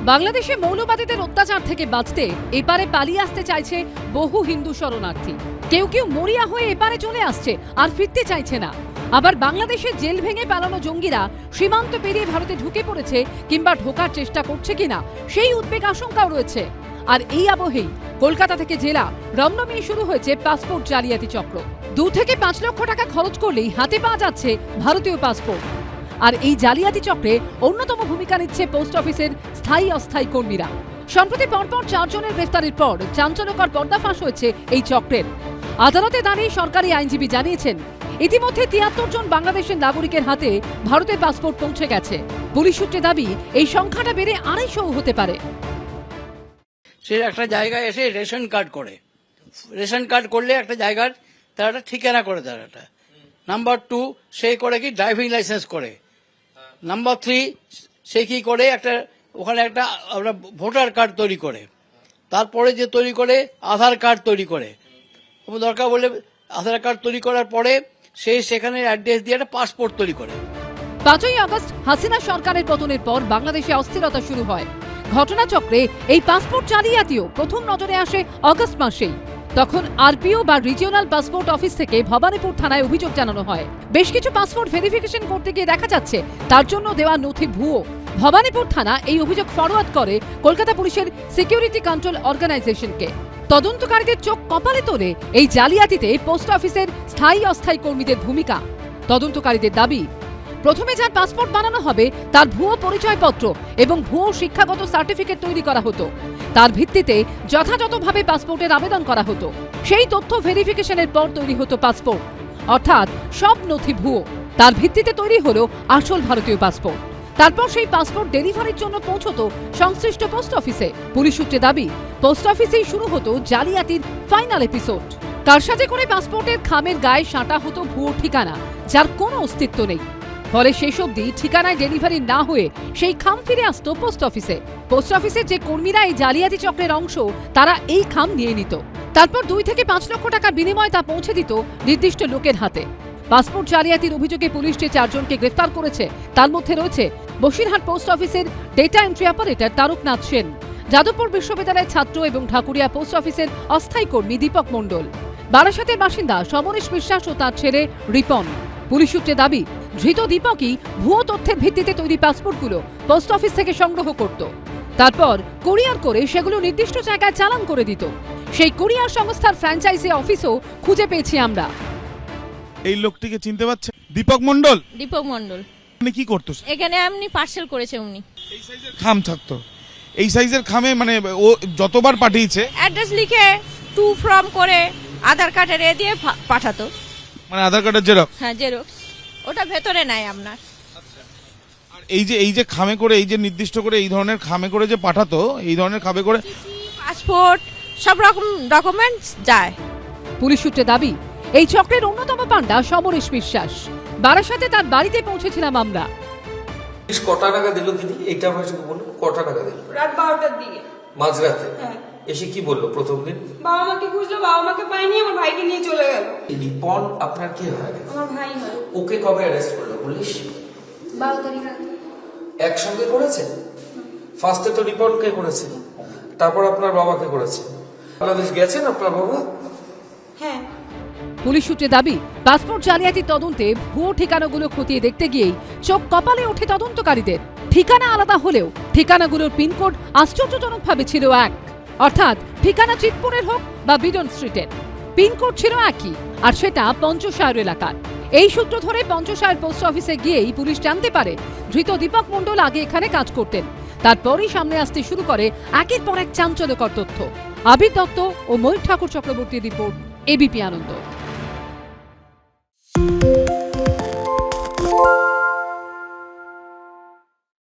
বাংলাদেশে মৌলবাদীদের অত্যাচার থেকে বাঁচতে এপারে পালিয়ে আসতে চাইছে বহু হিন্দু শরণার্থী। কেউ কেউ মরিয়া হয়ে এপারে চলে আসছে আর ফিরতে চাইছে না। আবার বাংলাদেশে জেল ভেঙে পালানো জঙ্গিরা সীমান্ত পেরিয়ে ভারতে ঢুকে পড়েছে কিংবা ঢোকার চেষ্টা করছে কিনা সেই উদ্বেগ আশঙ্কাও রয়েছে। আর এই আবহেই কলকাতা থেকে জেলা রমরমিয়ে শুরু হয়েছে পাসপোর্ট জালিয়াতি চক্র। 2 থেকে 5 লক্ষ টাকা খরচ করলেই হাতে পাওয়া যাচ্ছে ভারতীয় পাসপোর্ট। আর এই জালিয়াতি চক্রে অন্যতম ভূমিকা নিচ্ছে পোস্ট অফিসের স্থায়ী অস্থায়ী কর্মীরা। সম্প্রতি পরপর 4 জনের গ্রেফতারের পর চাঞ্চল্যকর পর্দাফাঁস হয়েছে এই চক্রের। আদালতে দাঁড়িয়ে সরকারি আইনজীবী জানিয়েছেন, ইতিমধ্যে 73 জন বাংলাদেশের নাগরিকের হাতে ভারতের পাসপোর্ট পৌঁছে গেছে। পুলিশ সূত্রে দাবি এই সংখ্যাটা বেড়ে 250 হতে পারে। সে একটা জায়গায় এসে রেশন কার্ড করে, রেশন কার্ড করলে একটা জায়গার তার একটা ঠিকানা করে, তার একটা নাম্বার 2 সে করে কি ড্রাইভিং লাইসেন্স করে, নাম্বার 3 সে কি করে একটা ওখানে একটা আমরা ভোটার কার্ড তৈরি করে, তারপরে যে তৈরি করে আধার কার্ড তৈরি করে, দরকার বলে আধার কার্ড তৈরি করার পরে সে সেখানে অ্যাড্রেস দিয়ে একটা পাসপোর্ট তৈরি করে। 5ই আগস্ট হাসিনা সরকারের পতনের পর বাংলাদেশে অস্থিরতা শুরু হয়। ঘটনাচক্রে এই পাসপোর্ট জালিয়াতিও প্রথম নজরে আসে আগস্ট মাসেই। তখন আরপিও বা রিজিওনাল পাসপোর্ট অফিস থেকে ভবানীপুর থানায় অভিযোগ জানানো হয়। বেশ কিছু পাসপোর্ট ভেরিফিকেশন করতে গিয়ে দেখা যাচ্ছে তার জন্য দেওয়া নথি ভুয়ো। ভবানীপুর থানা এই অভিযোগ ফরওয়ার্ড করে কলকাতা পুলিশের সিকিউরিটি কন্ট্রোল অর্গানাইজেশনকে। তদন্তকারীদের চোখ কপালে তোলে এই জালিয়াতিতে পোস্ট অফিসের স্থায়ী অস্থায়ী কর্মীদের ভূমিকা। তদন্তকারীদের দাবি, প্রথমে যার পাসপোর্ট বানানো হবে তার ভুয়ো পরিচয়পত্র এবং ভুয়ো শিক্ষাগত সার্টিফিকেট তৈরি করা হতো। তার ভিত্তিতে যথাযথভাবে পাসপোর্টের আবেদন করা হতো। সেই তথ্য ভেরিফিকেশনের পর তৈরি হতো পাসপোর্ট, অর্থাৎ সব নথি ভুয়ো। তার ভিত্তিতে তৈরি হলো আসল ভারতীয় পাসপোর্ট। তারপর সেই পাসপোর্ট ডেলিভারির জন্য পৌঁছতো সংশ্লিষ্ট পোস্ট অফিসে। পুলিশ সূত্রে দাবি, পোস্ট অফিসেই শুরু হতো জালিয়াতির ফাইনাল এপিসোড। কারসাজে করে পাসপোর্টের খামের গায়ে সাঁটা হতো ভুয়ো ঠিকানা, যার কোনো অস্তিত্ব নেই। ফলে শেষ অবধি ঠিকানায় ডেলিভারি না হয়ে সেই খাম ফিরে আসতো পোস্ট অফিসে। পোস্ট অফিসের যে কর্মীরা এই জালিয়াতি চক্রের অংশ, তারা এই খাম নিয়ে নিত। তারপর 2 থেকে 5 লক্ষ টাকার বিনিময়ে তা পৌঁছে দিত নির্দিষ্ট লোকের হাতে। পাসপোর্ট জালিয়াতির অভিযোগে পুলিশ যে 4 জনকে গ্রেফতার করেছে তার মধ্যে রয়েছে বসিরহাট পোস্ট অফিসের data entry operator Taraknath Sen, Jadavpur বিশ্ববিদ্যালয়ের ছাত্র এবং ঢাকুরিয়া পোস্ট অফিসের অস্থায়ী কর্মী দীপক মণ্ডল, বারাসাতের বাসিন্দা সমরেশ বিশ্বাস ও তার ছেলে রিপন। পুলিশ সূত্রে দাবি, ধৃত দীপকই ভুয়ো তথ্যের ভিত্তিতে তৈরি পাসপোর্টগুলো পোস্ট অফিস থেকে সংগ্রহ করত। তারপর কুরিয়ার করে সেগুলো নির্দিষ্ট জায়গায় চালান করে দিত। সেই কুরিয়ার সংস্থার ফ্র্যাঞ্চাইজি অফিসও খুঁজে পেয়েছি আমরা। এই লোকটিকে চিনতে পারছেন? দীপক মণ্ডল। দীপক মণ্ডল মানে কি করতো? এখানে এমনি পার্সেল করেছে উনি। এই সাইজের খাম থাকতো, এই সাইজের খামে মানে ও যতবার পাঠিয়েছে অ্যাড্রেস লিখে টু ফ্রম করে আধার কার্ডের এ দিয়ে পাঠাতো। মানে আধার কার্ডের জেরক্স? হ্যাঁ, জেরক্স। ওটা ভেতরে নাই আপনার। আর এই যে খামে করে, এই যে নির্দিষ্ট করে এই ধরনের খামে করে যে পাঠাতো, এই ধরনের খামে করে পাসপোর্ট সব রকম ডকুমেন্টস যায়। পুলিশ সূত্রে দাবি, এই চক্রের অন্যতম পান্ডা সমরেশ বিশ্বাস। বারাসাতে তার বাড়িতে পৌঁছেছিলাম আমরা। কটা টাকা দিল দিদি? এইটা আমার সাথে বলুন, কটা টাকা দিল? রাত 12টার দিকে। মাঝরাতে? হ্যাঁ। এসে কি বললো প্রথম দিন? বাবা মাকে খুঁজলো, বাবা মাকে পাইনি, আমার ভাইকে নিয়ে চলে গেল। রিপন আপনার কি হয়? আমার ভাই হয়। ওকে কবে অ্যারেস্ট করলো পুলিশ? 12 তারিখ রাতে। একসঙ্গে করেছে? ফার্স্টে তো রিপনকে করেছে, তারপর আপনার বাবাকে করেছে। বাংলাদেশ গেছেন আপনার বাবা? হ্যাঁ। পুলিশ সূত্রে দাবি, পাসপোর্ট জালিয়াতির তদন্তে ভুয়ো ঠিকানাগুলো খতিয়ে দেখতে গিয়েই চোখ কপালে ওঠে তদন্তকারীদের। ঠিকানা আলাদা হলেও ঠিকানাগুলোর পিনকোড আশ্চর্যজনকভাবে ছিল এক। অর্থাৎ ঠিকানা চিতপুরের হোক বা বিডন স্ট্রিটের, পিনকোড ছিল একই, আর সেটা পঞ্চশায়র এলাকার। এই সূত্র ধরে পঞ্চশায়র পোস্ট অফিসে গিয়েই পুলিশ জানতে পারে ধৃত দীপক মণ্ডল আগে এখানে কাজ করতেন। তারপরই সামনে আসতে শুরু করে একের পর এক চাঞ্চল্যকর তথ্য। আবির দত্ত ও ময়ূর ঠাকুর চক্রবর্তীর রিপোর্ট, এবিপি আনন্দ।